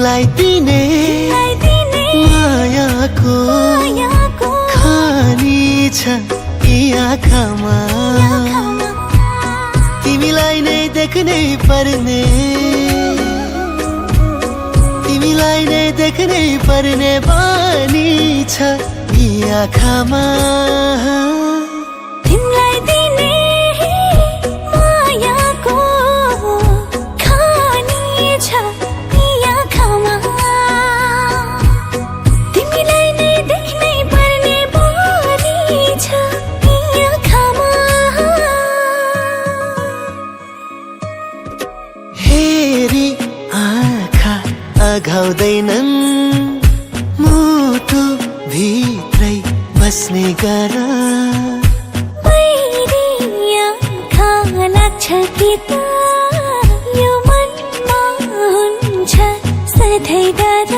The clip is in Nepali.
तिमलाई दिने मायाको खानी छ यी आँखामा तिमीलाई नै देख्नै पर्ने तिमीलाई नै देख्नै पर्ने बानी छ यी आँखामा तिमलाई दिने मायाको खानी छ यी आँखामा तिमीलाई नै देख्नै पर्ने बानी छ यी आँखामा हेरी आँखा अघाउँदैनन् मुटु भित्रै बस्ने गर लाग्छ कि त यो मनमा हुन्छ सधैँ डर